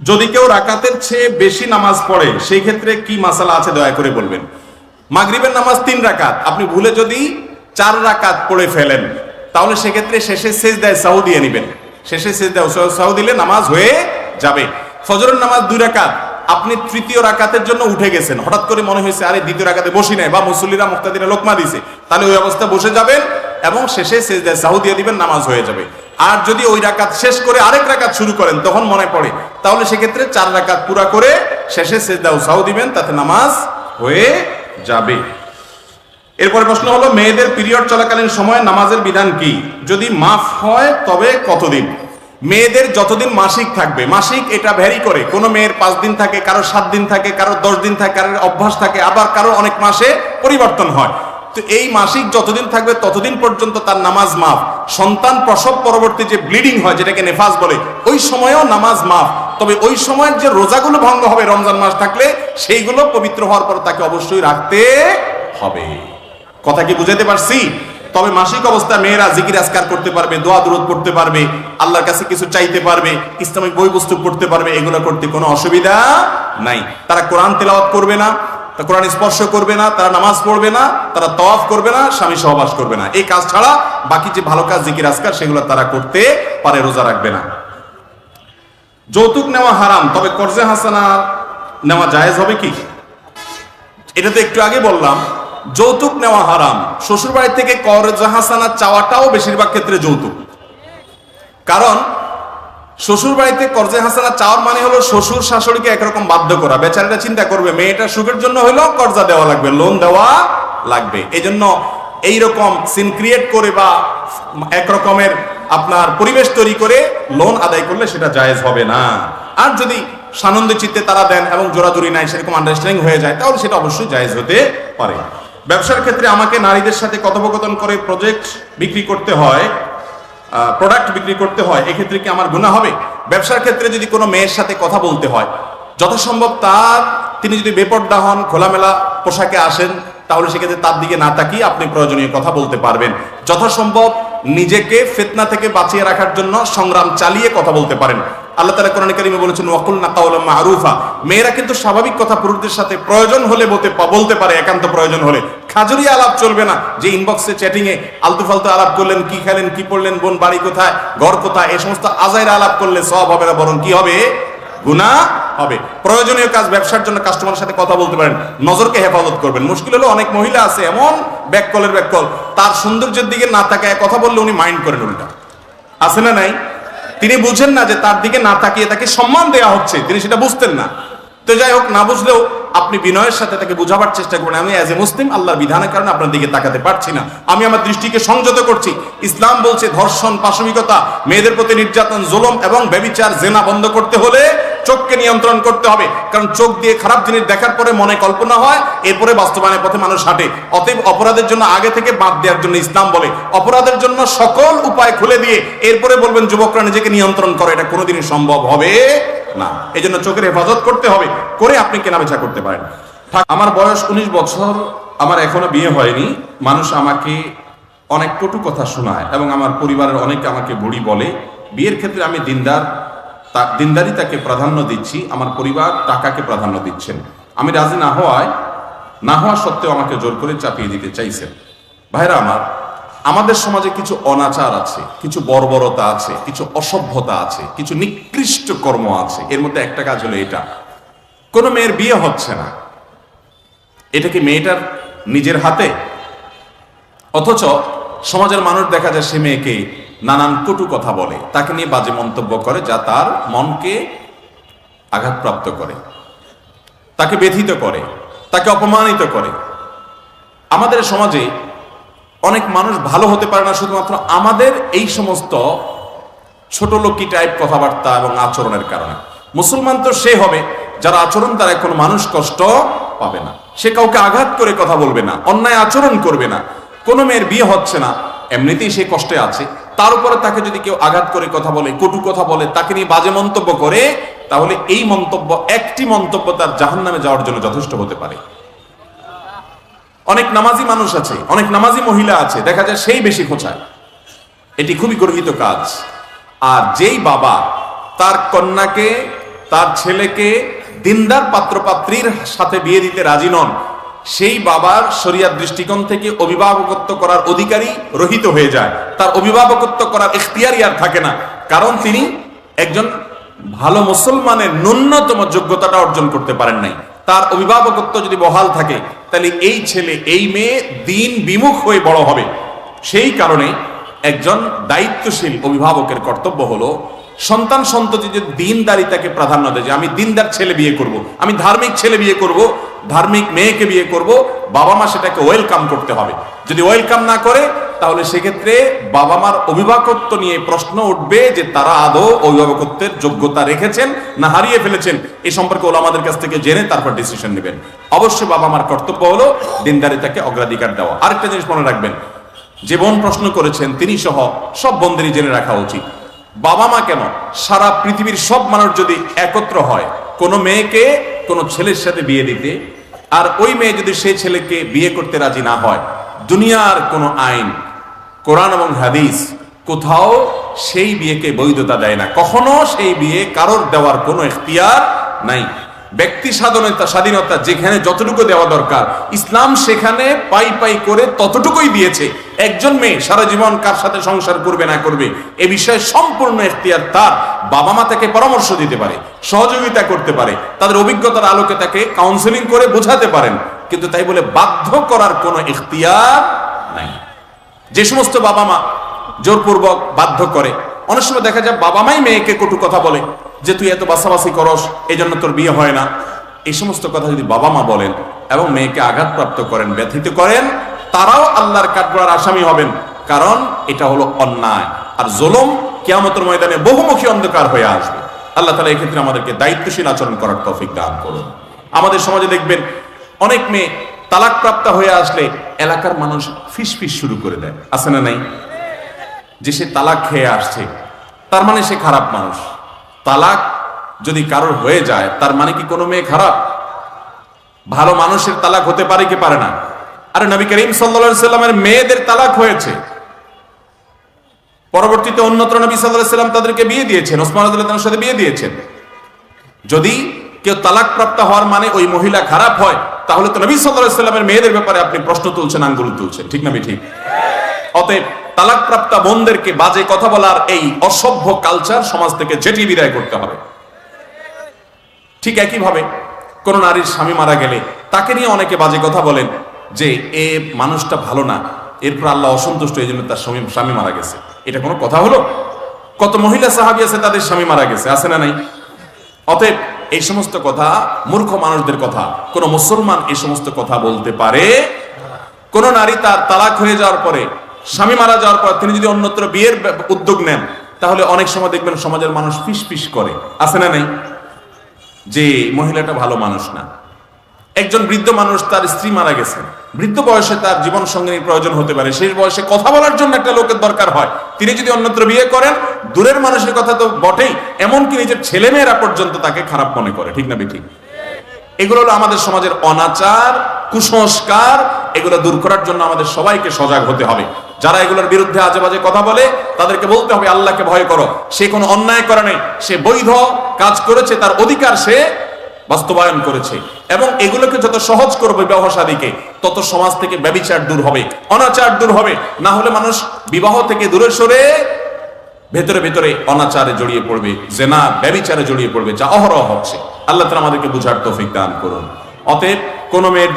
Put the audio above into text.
যদি কেউ রাকাতের চেয়ে বেশি নামাজ পড়ে সেই ক্ষেত্রে কি মাসালা আছে দয়া করে বলবেন। মাগরিবের নামাজ 3 রাকাত, আপনি ভুলে যদি 4 রাকাত পড়ে ফেলেন তাহলে সেক্ষেত্রে শেষে সেজদায় সাহু দিয়ে নেবেন। শেষে সেজদায় সাহু দিলে নামাজ হয়ে যাবে। ফজরের নামাজ 2 রাকাত, আপনি তৃতীয় রাকাতের জন্য উঠে গেছেন, হঠাৎ করে মনে হয়েছে আরে দ্বিতীয় রাকাতে বসি নাই, বা মুসল্লিরা মুক্তাদিরা লোকমা দিছে, তাহলে ওই অবস্থা বসে যাবেন এবং শেষে সেজদায় সাহু দিয়ে দিবেন, নামাজ হয়ে যাবে। আর যদি ওই রাকাত শেষ করে আরেক রাকাত শুরু করেন তখন মনে পড়ে, তাহলে সেক্ষেত্রে 4 রাকাত পুরা করে শেষে সেজদা ও সাহু দিবেন, তাতে নামাজ হয়ে যাবে। এরপরে প্রশ্ন হলো, মেয়েদের পিরিয়ড চলাকালীন সময় নামাজের বিধান কি? যদি মাফ হয় তবে কতদিন? মেয়েদের যতদিন মাসিক থাকবে, মাসিক এটা ভ্যারি করে, কোন মেয়ের 5 দিন থাকে, কারো 7 দিন থাকে, কারো 10 দিন থাকে, কারোর অভ্যাস থাকে, আবার কারো অনেক মাসে পরিবর্তন হয়। তো এই মাসিক যতদিন থাকবে ততদিন পর্যন্ত তার নামাজ মাফ। সন্তান প্রসব পরবর্তী যে ব্লিডিং হয়, যেটাকে নেফাস বলে, ওই সময়ও নামাজ মাফ। তবে ওই সময়ের যে রোজাগুলো ভঙ্গ হবে রমজান মাস থাকলে, সেইগুলো পবিত্র হওয়ার পর তাকে অবশ্যই রাখতে হবে। কথা কি বুঝাতে পারছি? তবে মাসিক অবস্থায় মেয়েরা জিকির আজকার করতে পারবে, দোয়া দুরূদ পড়তে পারবে, আল্লাহর কাছে কিছু চাইতে পারবে, ইসলামিক বই পুস্তক পড়তে পারবে, এগুলো করতে কোনো অসুবিধা নাই। তারা কোরআন তেলাওয়াত করবে না, কোরআন স্পর্শ করবে না, তারা নামাজ পড়বে না, তারা তওয়াফ করবে না, স্বামী সহবাস করবে না। এই কাজ ছাড়া বাকি যে ভালো কাজ জিকির আজকার সেগুলো তারা করতে পারে, রোজা রাখবে না। যৌতুক নেওয়া হারাম, তবে কর্জে হাসানা নেওয়া জায়েজ হবে কি? এটা তো একটু আগে বললাম, যৌতুক নেওয়া হারাম। শ্বশুর বাড়ি থেকে কর্জে হাসানা চাওয়াটাও বেশিরভাগ ক্ষেত্রে যৌতুক। কারণ শ্বশুর বাড়িতে কর্জে হাসানা চাওয়ার মানে হলো শ্বশুর শাশুড়িকে একরকম বাধ্য করা। বেচারাটা চিন্তা করবে মেয়েটা সুখের জন্য হলেও কর্জা দেওয়া লাগবে, লোন দেওয়া লাগবে। এই জন্য এইরকম সিন ক্রিয়েট করে বা একরকমের আপনার পরিবেশ তৈরি করে লোন আদায় করলে সেটা জায়েজ হবে না। আর যদি সানন্দ চিত্তে তারা দেন এবং জোরাজুরি নাই, সেরকম আন্ডারস্ট্যান্ডিং হয়ে যায়, তাহলে সেটা অবশ্যই জায়েজ হতে পারে। ব্যবসার ক্ষেত্রে আমাকে নারীদের সাথে কথোপকথন করে প্রোডাক্ট বিক্রি করতে হয়, এক্ষেত্রে কি আমার গুনাহ হবে? ব্যবসার ক্ষেত্রে যদি কোনো মেয়ের সাথে কথা বলতে হয়, যথাসম্ভব তিনি যদি বেপর্দা হন, খোলামেলা পোশাকে আসেন, তাহলে সেক্ষেত্রে তার দিকে না তাকিয়ে আপনি প্রয়োজনীয় কথা বলতে পারবেন। যথাসম্ভব নিজেকে ফিতনা থেকে বাঁচিয়ে রাখার জন্য সংগ্রাম চালিয়ে কথা বলতে পারেন। আল্লাহ তাআলা কোরআনে কারিমে বলেছেন, ওয়াকুলনা কাওলাম মারুফা। মেয়েরা কিন্তু স্বাভাবিক কথা পুরুষদের সাথে প্রয়োজন হলে বলতে পারে, একান্ত প্রয়োজন হলে। খাজুরি আলাপ চলবে না, যে ইনবক্সে চ্যাটিং এ আলতু ফালতু আলাপ করলেন, কি খেলেন, কি পড়লেন, বোন বাড়ি কোথায়, ঘর কোথায়, এই সমস্ত আজাইরা আলাপ করলে সওয়াব হবে না, বরং কি হবে? গুনাহ হবে। প্রয়োজনীয় কাজ, ব্যবসার জন্য কাস্টমারের সাথে কথা বলতে পারেন, নজরকে হেফাজত করবেন। মুশকিল হলো অনেক মহিলা আছে এমন ব্যাককল, তার সৌন্দর্যের দিকে না তাকায় কথা বললে উনি মাইন্ড করেন, উল্টা আছে না নাই? তিনি বুঝেন না যে তার দিকে না তাকিয়ে তাকে সম্মান দেওয়া হচ্ছে, তিনি সেটা বুঝতেন না। তো যাই হোক, না বুঝলেও আপনি বিনয়ের সাথে তাকে বোঝাবার চেষ্টা করবেন, আমি অ্যাজ এ মুসলিম আল্লাহর বিধানের কারণে আপনার দিকে তাকাতে পারছি না, আমি আমার দৃষ্টিকে সংযত করছি। ইসলাম বলছে ধর্ষণ, পাশবিকতা, মেয়েদের প্রতি নির্যাতন, জুলুম এবং ব্যভিচার, জেনা বন্ধ করতে হলে চোখকে নিয়ন্ত্রণ করতে হবে। কারণ চোখ দিয়ে খারাপ জিনিস দেখার পরে মনে কল্পনা হয়, এরপরে বাস্তবায়নের পথে মানুষ হাঁটে। অতএব অপরাধের জন্য আগে থেকে বাদ দেওয়ার জন্য ইসলাম বলে, অপরাধের জন্য সকল উপায় খুলে দিয়ে এরপরে বলবেন যুবকরা নিজেকে নিয়ন্ত্রণ করে, এটা কোনোদিনই সম্ভব হবে না। এই জন্য চোখের হেফাজত করতে হবে, করে আপনি কেনাবেচা করতে পারেন। আমার বয়স 19 বছর, আমার এখনো বিয়ে হয়নি। মানুষ আমাকে অনেক কটু কথা শোনায় এবং আমার পরিবারের অনেকে আমাকে বুড়ি বলে। বিয়ের ক্ষেত্রে আমি দিনদারিতাকে প্রাধান্য দিচ্ছি, আমার পরিবার টাকাকে প্রাধান্য দিচ্ছেন। আমি রাজি না হওয়া সত্ত্বেও আমাকে জোর করে চাপিয়ে দিতে চাইছেন। ভাইরা আমার, আমাদের সমাজে কিছু অনাচার আছে, কিছু বর্বরতা আছে, কিছু অসভ্যতা আছে, কিছু নিকৃষ্ট কর্ম আছে। এর মধ্যে একটা কাজ হলো এটা, কোনো মেয়ের বিয়ে হচ্ছে না, এটা কি মেয়েটার নিজের হাতে? অথচ সমাজের মানুষ দেখা যায় সে মেয়েকে নানান কটু কথা বলে, তাকে নিয়ে বাজে মন্তব্য করে, যা তার মনকে আঘাতপ্রাপ্ত করে, তাকে ব্যথিত করে, তাকে অপমানিত করে। আমাদের সমাজে অনেক মানুষ ভালো হতে পারে না শুধুমাত্র আমাদের এই সমস্ত ছোট লোকি টাইপ কথাবার্তা এবং আচরণের কারণে। মুসলমান তো সে হবে যার আচরণ দ্বারা কোনো মানুষ কষ্ট পাবে না, সে কাউকে আঘাত করে কথা বলবে না, অন্যায় আচরণ করবে না। কোনো মেয়ের বিয়ে হচ্ছে না, এমনিতেই সে কষ্টে আছে, তার উপরে তাকে যদি কেউ আঘাত করে কথা বলে, কটু কথা বলে, তাকে নিয়ে বাজে মন্তব্য করে, তাহলে এই মন্তব্য, একটি মন্তব্য তার জাহান্নামে যাওয়ার জন্য যথেষ্ট হতে পারে। অনেক নামাজি মানুষ আছে, অনেক নামাজি মহিলা আছে, দেখা যায় সেই বেশি খোঁচায়, এটি খুবই গর্হিত কাজ। আর যেই বাবা তার কন্যাকে তার ছেলেকে দিনদার পাত্রপাত্রীর সাথে বিয়ে দিতে রাজি নন, সেই বাবার শরিয়াত দৃষ্টিকোণ থেকে অভিভাবকত্ব করার অধিকারী রহিত হয়ে যায়, তার অভিভাবকত্ব করার ইখতিয়ারই আর থাকে না, কারণ তিনি একজন ভালো মুসলমানের ন্যূনতম যোগ্যতাটা অর্জন করতে পারেন নাই। তার অভিভাবকত্ব যদি বহাল থাকে তাহলে এই ছেলে এই মেয়ে দিন বিমুখ হয়ে বড় হবে। সেই কারণে একজন দায়িত্বশীল অভিভাবকের কর্তব্য হলো সন্তান সন্ততি যে দিনদারিতাকে প্রাধান্য দেয়, যে আমি দিনদার ছেলে বিয়ে করব, আমি ধার্মিক ছেলে বিয়ে করব, ধার্মিক মেয়েকে বিয়ে করব, বাবা মা সেটাকে ওয়েলকাম করতে হবে। যদি ওয়েলকাম না করে তাহলে সেক্ষেত্রে বাবা মার অভিভাবকত্ব নিয়ে প্রশ্ন উঠবে যে তারা আদৌ অভিভাবকত্বের যোগ্যতা রেখেছেন না হারিয়ে ফেলেছেন। এই সম্পর্কে ওলামাদের কাছ থেকে জেনে তারপর ডিসিশন নেবেন। অবশ্যই বাবা মার কর্তব্য হলো দিনদারিতাকে অগ্রাধিকার দেওয়া। আরেকটা জিনিস মনে রাখবেন, যে বোন প্রশ্ন করেছেন তিনি সহ সব বোনদেরই জেনে রাখা উচিত, বাবা মা কেন সারা পৃথিবীর সব মানুষ যদি একত্র হয় কোনো মেয়েকে কোনো ছেলের সাথে বিয়ে দিতে, আর ওই মেয়ে যদি সেই ছেলেকে বিয়ে করতে রাজি না হয়, দুনিয়ার কোনো আইন, কোরআন এবং হাদিস কোথাও সেই বিয়েকে বৈধতা দেয় না। কখনো সেই বিয়ে কারোর দেওয়ার কোনো ইখতিয়ার নাই। ব্যক্তি স্বাধীনতা যেখানে যতটুকু দেওয়া দরকার ইসলাম সেখানে পাই পাই করে ততটুকুই দিয়েছে। একজন মেয়ে সারা জীবন কার সাথে সংসার করবে না করবে এ বিষয়ে সম্পূর্ণ ইখতিয়ার তার। বাবা মা তাকে পরামর্শ দিতে পারে, সহযোগিতা করতে পারে, তাদের অভিজ্ঞতার আলোকে তাকে কাউন্সেলিং করে বোঝাতে পারেন, কিন্তু তাই বলে বাধ্য করার কোনো ইখতিয়ার নাই। যে সমস্ত বাবা মা জোরপূর্বক বাধ্য করে, অনেক সময় দেখা যায় বাবা মাই মেয়েকে কটু কথা বলে যে তুই এত বাসাবাসি করস এই জন্য তোর বিয়ে হয় না। এই সমস্ত কথা যদি বাবা মা বলেন এবং মেয়েকে আঘাতপ্রাপ্ত করেন, ব্যথিত করেন, তারাও আল্লাহর কাঠগড়ার আসামি হবেন, কারণ এটা হলো অন্যায়। আর জুলুম কিয়ামতের ময়দানে বহুমুখী অন্ধকার হয়ে আসবে। আল্লাহ তাআলা এই ক্ষেত্রে আমাদেরকে দায়িত্বশীল আচরণ করার তৌফিক দান করুন। আমাদের সমাজে দেখবেন অনেক মেয়ে তালাকপ্রাপ্ত হয়ে আসলে এলাকার মানুষ ফিসফিস শুরু করে দেয়, আছে না নাই? যে সে তালাক খেয়ে আসছে তার মানে সে খারাপ মানুষ। তালাক যদি কারোর হয়ে যায় তার মানে কি কোনো মেয়ে খারাপ? ভালো মানুষের তালাক হতে পারে কি পারে না? আরে নবী করিম সাল্লাল্লাহু আলাইহি সাল্লামের মেয়েদের তালাক হয়েছে, পরবর্তীতে অন্যত্র নবী সাল্লাল্লাহু আলাইহি সাল্লাম তাদেরকে বিয়ে দিয়েছেন, ওসমান রাদিয়াল্লাহু আনহুর সাথে বিয়ে দিয়েছেন। যদি কেউ তালাক প্রাপ্ত হওয়ার মানে ওই মহিলা খারাপ হয়, তাহলে তো নবী সাল্লাল্লাহু আলাইহি সাল্লামের মেয়েদের ব্যাপারে আপনি প্রশ্ন তুলছেন, আঙ্গুল তুলছেন, ঠিক না ঠিক? অতএব তালাকপ্রাপ্ত বোনদেরকে বাজে কথা বলার এই অসভ্য কালচার সমাজ থেকে ঝেঁটিয়ে বিদায় করতে হবে। ঠিক একইভাবে কোন নারীর স্বামী মারা গেলে তাকে নিয়ে অনেকে বাজে কথা বলেন যে এ মানুষটা ভালো না, এরপর আল্লাহ অসন্তুষ্ট, এই জন্য তার স্বামী মারা গেছে। এটা কোনো কথা হলো? কত মহিলা সাহাবী আছে তাদের স্বামী মারা গেছে, আছে না নাই? অতএব এই সমস্ত কথা মূর্খ মানুষদের কথা। কোন মুসলমান এই সমস্ত কথা বলতে পারে? কোন নারী তার তালাক হয়ে যাওয়ার পরে, স্বামী মারা যাওয়ার পর তিনি যদি অন্যত্র বিয়ের উদ্যোগ নেন, তাহলে অনেক সময় দেখবেন সমাজের মানুষ ফিসফিস করে, আছে না নাই, যে মহিলাটা ভালো মানুষ না। একজন বৃদ্ধ মানুষ, তার স্ত্রী মারা গেছে, বৃদ্ধ বয়সে তার জীবন সঙ্গিনীর প্রয়োজন হতে পারে, শেষ বয়সে কথা বলার জন্য একটা লোকের দরকার হয়, তিনি যদি অন্যত্র বিয়ে করেন, দূরের মানুষের কথা তো বটেই, এমনকি নিজের ছেলেমেয়েরা পর্যন্ত তাকে খারাপ মনে করে, ঠিক না ঠিক? এগুলো হলো আমাদের সমাজের অনাচার, কুসংস্কার। এগুলো দূর করার জন্য আমাদের সবাইকে সজাগ হতে হবে। যারা এগুলোর বিরুদ্ধে আজে বাজে কথা বলে তাদেরকে বলতে হবে আল্লাহকে ভয় করো। সে কোনো অন্যায় করে নাই, সে বৈধ কাজ করেছে, তার অধিকার সে বাস্তবায়ন করেছে। এবং এগুলোকে যত সহজ করবে বিবাহ শাদীকে, তত সমাজ থেকে ব্যভিচার দূর হবে, অনাচার দূর হবে। না হলে মানুষ বিবাহ থেকে দূরে সরে ভেতরে ভেতরে অনাচারে জড়িয়ে পড়বে, জেনা ব্যভিচারে জড়িয়ে পড়বে, যা অহরহ হচ্ছে। আল্লাহ তাআলা আমাদেরকে বুঝার তৌফিক দান করুন। অতএব কোন মেয়ের